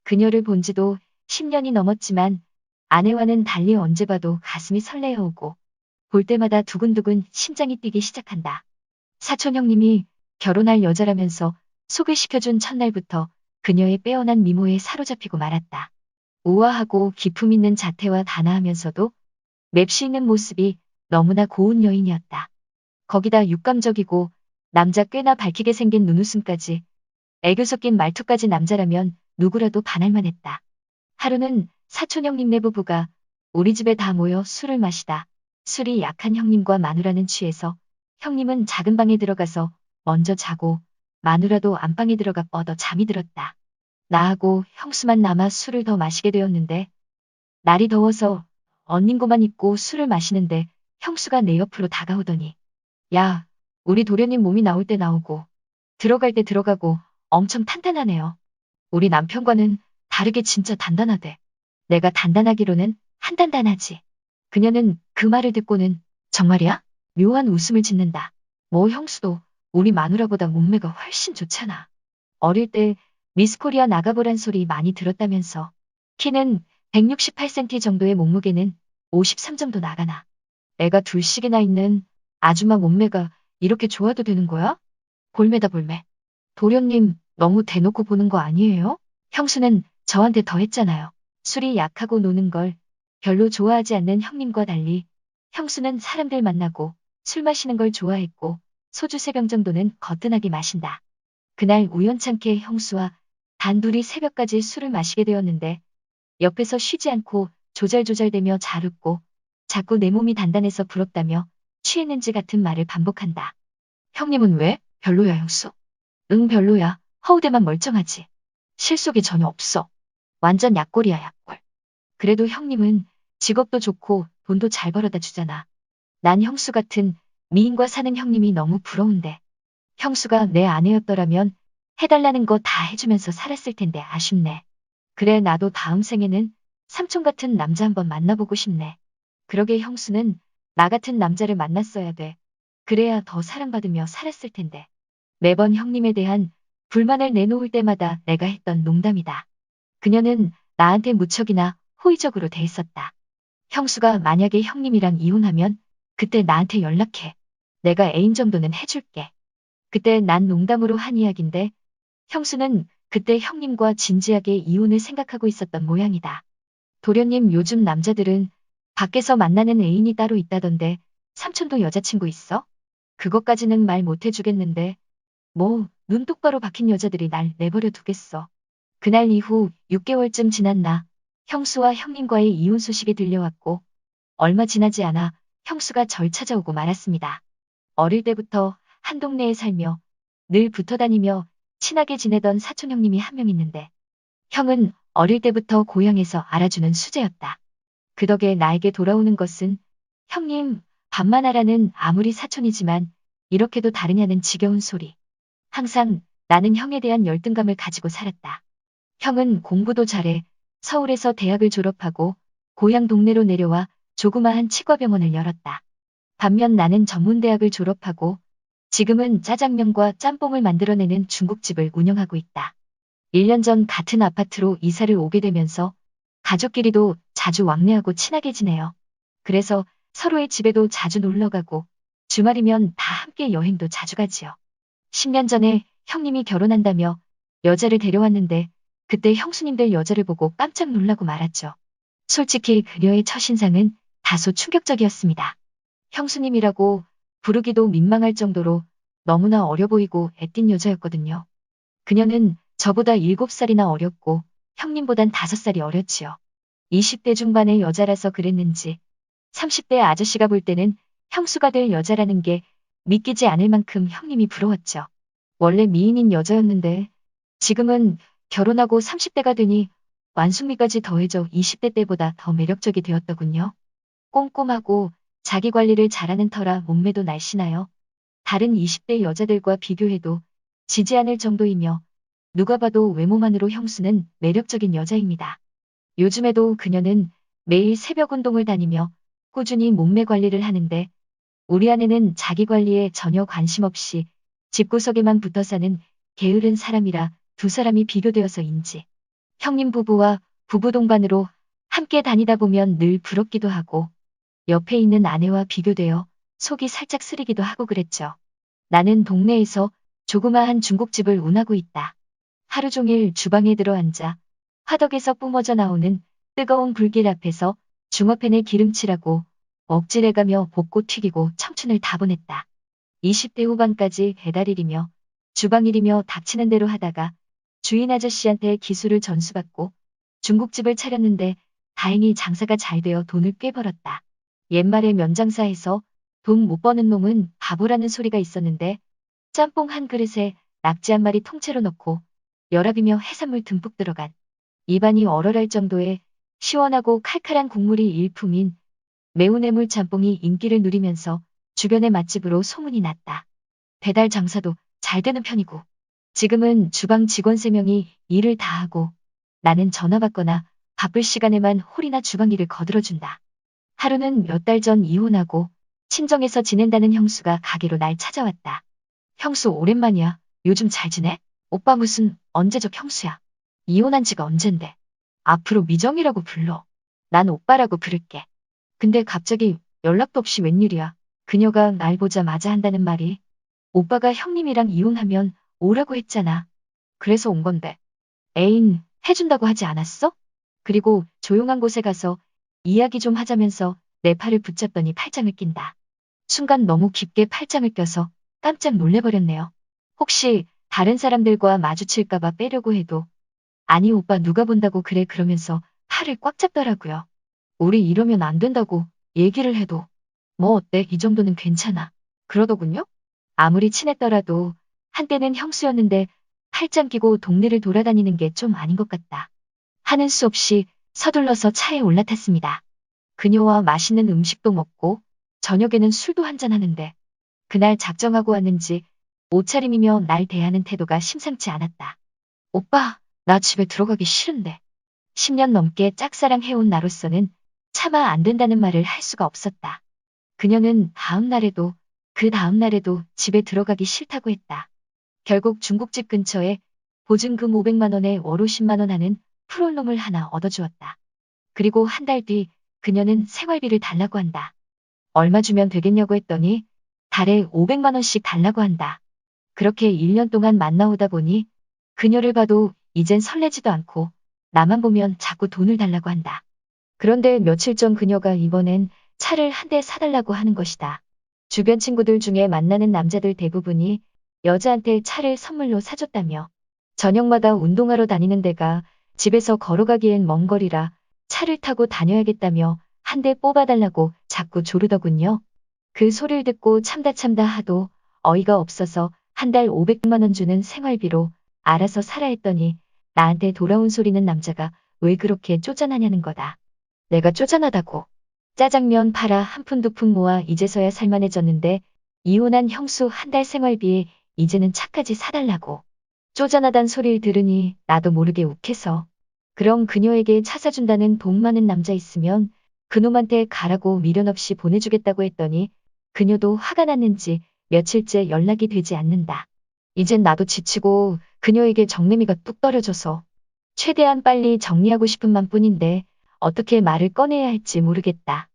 그녀를 본 지도 10년이 넘었지만 아내와는 달리 언제 봐도 가슴이 설레어오고 볼 때마다 두근두근 심장이 뛰기 시작한다. 사촌 형님이 결혼할 여자라면서 소개시켜준 첫날부터 그녀의 빼어난 미모에 사로잡히고 말았다. 우아하고 기품 있는 자태와 단아하면서도 맵시 있는 모습이 너무나 고운 여인이었다. 거기다 육감적이고 남자 꽤나 밝히게 생긴 눈웃음까지 애교 섞인 말투까지 남자라면 누구라도 반할만 했다. 하루는 사촌 형님네 부부가 우리 집에 다 모여 술을 마시다 술이 약한 형님과 마누라는 취해서 형님은 작은 방에 들어가서 먼저 자고 마누라도 안방에 들어가 뻗어 잠이 들었다. 나하고 형수만 남아 술을 더 마시게 되었는데 날이 더워서 언닝고만 입고 술을 마시는데 형수가 내 옆으로 다가오더니 야, 우리 도련님 몸이 나올 때 나오고 들어갈 때 들어가고 엄청 탄탄하네요. 우리 남편과는 다르게 진짜 단단하대. 내가 단단하기로는 한단단하지. 그녀는 그 말을 듣고는 정말이야? 묘한 웃음을 짓는다. 뭐 형수도 우리 마누라보다 몸매가 훨씬 좋잖아. 어릴 때 미스코리아 나가보란 소리 많이 들었다면서. 키는 168cm 정도의 몸무게는 53 정도 나가나. 애가 둘씩이나 있는 아줌마 몸매가 이렇게 좋아도 되는 거야? 볼매다 볼매. 도련님 너무 대놓고 보는 거 아니에요? 형수는 저한테 더 했잖아요. 술이 약하고 노는 걸 별로 좋아하지 않는 형님과 달리 형수는 사람들 만나고 술 마시는 걸 좋아했고 소주 3병 정도는 거뜬하게 마신다. 그날 우연찮게 형수와 단둘이 새벽까지 술을 마시게 되었는데 옆에서 쉬지 않고 조잘조잘대며 잘 웃고 자꾸 내 몸이 단단해서 부럽다며 취했는지 같은 말을 반복한다. 형님은 왜? 별로야 형수. 응 별로야. 허우대만 멀쩡하지. 실속이 전혀 없어. 완전 약골이야 약골. 그래도 형님은 직업도 좋고 돈도 잘 벌어다 주잖아. 난 형수 같은 미인과 사는 형님이 너무 부러운데. 형수가 내 아내였더라면 해달라는 거 다 해주면서 살았을 텐데 아쉽네. 그래 나도 다음 생에는 삼촌 같은 남자 한번 만나보고 싶네. 그러게 형수는 나 같은 남자를 만났어야 돼. 그래야 더 사랑받으며 살았을 텐데. 매번 형님에 대한 불만을 내놓을 때마다 내가 했던 농담이다. 그녀는 나한테 무척이나 호의적으로 대했었다. 형수가 만약에 형님이랑 이혼하면 그때 나한테 연락해. 내가 애인 정도는 해줄게. 그때 난 농담으로 한 이야기인데 형수는 그때 형님과 진지하게 이혼을 생각하고 있었던 모양이다. 도련님 요즘 남자들은 밖에서 만나는 애인이 따로 있다던데 삼촌도 여자친구 있어? 그것까지는 말 못 해주겠는데 뭐 눈 똑바로 박힌 여자들이 날 내버려 두겠어. 그날 이후 6개월쯤 지났나 형수와 형님과의 이혼 소식이 들려왔고 얼마 지나지 않아 형수가 절 찾아오고 말았습니다. 어릴 때부터 한 동네에 살며 늘 붙어 다니며 친하게 지내던 사촌 형님이 한 명 있는데 형은 어릴 때부터 고향에서 알아주는 수재였다. 그 덕에 나에게 돌아오는 것은 형님 밥만 하라는 아무리 사촌이지만 이렇게도 다르냐는 지겨운 소리. 항상 나는 형에 대한 열등감을 가지고 살았다. 형은 공부도 잘해 서울에서 대학을 졸업하고 고향 동네로 내려와 조그마한 치과병원을 열었다. 반면 나는 전문대학을 졸업하고 지금은 짜장면과 짬뽕을 만들어내는 중국집을 운영하고 있다. 1년 전 같은 아파트로 이사를 오게 되면서 가족끼리도 자주 왕래하고 친하게 지내요. 그래서 서로의 집에도 자주 놀러가고 주말이면 다 함께 여행도 자주 가지요. 10년 전에 형님이 결혼한다며 여자를 데려왔는데 그때 형수님들 여자를 보고 깜짝 놀라고 말았죠. 솔직히 그녀의 첫인상은 다소 충격적이었습니다. 형수님이라고 부르기도 민망할 정도로 너무나 어려 보이고 애띤 여자였거든요. 그녀는 저보다 7살이나 어렸고 형님보단 5살이 어렸지요. 20대 중반의 여자라서 그랬는지 30대 아저씨가 볼 때는 형수가 될 여자라는 게 믿기지 않을 만큼 형님이 부러웠죠. 원래 미인인 여자였는데 지금은 결혼하고 30대가 되니 완숙미까지 더해져 20대 때보다 더 매력적이 되었더군요. 꼼꼼하고 자기 관리를 잘하는 터라 몸매도 날씬하여 다른 20대 여자들과 비교해도 지지 않을 정도이며 누가 봐도 외모만으로 형수는 매력적인 여자입니다. 요즘에도 그녀는 매일 새벽 운동을 다니며 꾸준히 몸매 관리를 하는데 우리 아내는 자기 관리에 전혀 관심 없이 집구석에만 붙어 사는 게으른 사람이라 두 사람이 비교되어서인지 형님 부부와 부부 동반으로 함께 다니다 보면 늘 부럽기도 하고 옆에 있는 아내와 비교되어 속이 살짝 쓰리기도 하고 그랬죠. 나는 동네에서 조그마한 중국집을 운하고 있다. 하루 종일 주방에 들어앉아 화덕에서 뿜어져 나오는 뜨거운 불길 앞에서 중화팬에 기름칠하고 먹질해가며 볶고 튀기고 청춘을 다 보냈다. 20대 후반까지 배달일이며 주방일이며 닥치는 대로 하다가 주인 아저씨한테 기술을 전수받고 중국집을 차렸는데 다행히 장사가 잘 되어 돈을 꽤 벌었다. 옛말에 면장사에서 돈 못 버는 놈은 바보라는 소리가 있었는데 짬뽕 한 그릇에 낙지 한 마리 통째로 넣고 열압이며 해산물 듬뿍 들어간 입안이 얼얼할 정도의 시원하고 칼칼한 국물이 일품인 매운 해물 짬뽕이 인기를 누리면서 주변의 맛집으로 소문이 났다. 배달 장사도 잘 되는 편이고 지금은 주방 직원 3명이 일을 다 하고 나는 전화 받거나 바쁠 시간에만 홀이나 주방 일을 거들어준다. 하루는 몇 달 전 이혼하고 친정에서 지낸다는 형수가 가게로 날 찾아왔다. 형수 오랜만이야. 요즘 잘 지내? 오빠 무슨 언제적 형수야. 이혼한 지가 언젠데. 앞으로 미정이라고 불러. 난 오빠라고 부를게. 근데 갑자기 연락도 없이 웬일이야. 그녀가 날 보자마자 한다는 말이 오빠가 형님이랑 이혼하면 오라고 했잖아. 그래서 온 건데. 애인 해준다고 하지 않았어? 그리고 조용한 곳에 가서 이야기 좀 하자면서 내 팔을 붙잡더니 팔짱을 낀다. 순간 너무 깊게 팔짱을 껴서 깜짝 놀래버렸네요. 혹시 다른 사람들과 마주칠까봐 빼려고 해도 아니 오빠 누가 본다고 그래 그러면서 팔을 꽉 잡더라고요. 우리 이러면 안 된다고 얘기를 해도 뭐 어때 이 정도는 괜찮아. 그러더군요. 아무리 친했더라도 한때는 형수였는데 팔짱 끼고 동네를 돌아다니는 게 좀 아닌 것 같다. 하는 수 없이 서둘러서 차에 올라탔습니다. 그녀와 맛있는 음식도 먹고 저녁에는 술도 한잔하는데 그날 작정하고 왔는지 옷차림이며 날 대하는 태도가 심상치 않았다. 오빠, 나 집에 들어가기 싫은데. 10년 넘게 짝사랑해온 나로서는 차마 안 된다는 말을 할 수가 없었다. 그녀는 다음 날에도 그 다음 날에도 집에 들어가기 싫다고 했다. 결국 중국집 근처에 보증금 500만 원에 월 50만 원 하는 프롤놈을 하나 얻어주었다. 그리고 한 달 뒤 그녀는 생활비를 달라고 한다. 얼마 주면 되겠냐고 했더니 달에 500만 원씩 달라고 한다. 그렇게 1년 동안 만나오다 보니 그녀를 봐도 이젠 설레지도 않고 나만 보면 자꾸 돈을 달라고 한다. 그런데 며칠 전 그녀가 이번엔 차를 한 대 사달라고 하는 것이다. 주변 친구들 중에 만나는 남자들 대부분이 여자한테 차를 선물로 사줬다며 저녁마다 운동하러 다니는 데가 집에서 걸어가기엔 먼 거리라 차를 타고 다녀야겠다며 한 대 뽑아달라고 자꾸 조르더군요. 그 소리를 듣고 참다 하도 어이가 없어서 한 달 500만 원 주는 생활비로 알아서 살아 했더니 나한테 돌아온 소리는 남자가 왜 그렇게 쪼잔하냐는 거다. 내가 쪼잔하다고. 짜장면 팔아 한 푼 두 푼 모아 이제서야 살만해졌는데 이혼한 형수 한 달 생활비에 이제는 차까지 사달라고. 쪼잔하단 소리를 들으니 나도 모르게 욱해서 그럼 그녀에게 차 사준다는 돈 많은 남자 있으면 그놈한테 가라고 미련 없이 보내주겠다고 했더니 그녀도 화가 났는지 며칠째 연락이 되지 않는다. 이젠 나도 지치고 그녀에게 정내미가 뚝 떨어져서 최대한 빨리 정리하고 싶은 맘뿐인데 어떻게 말을 꺼내야 할지 모르겠다.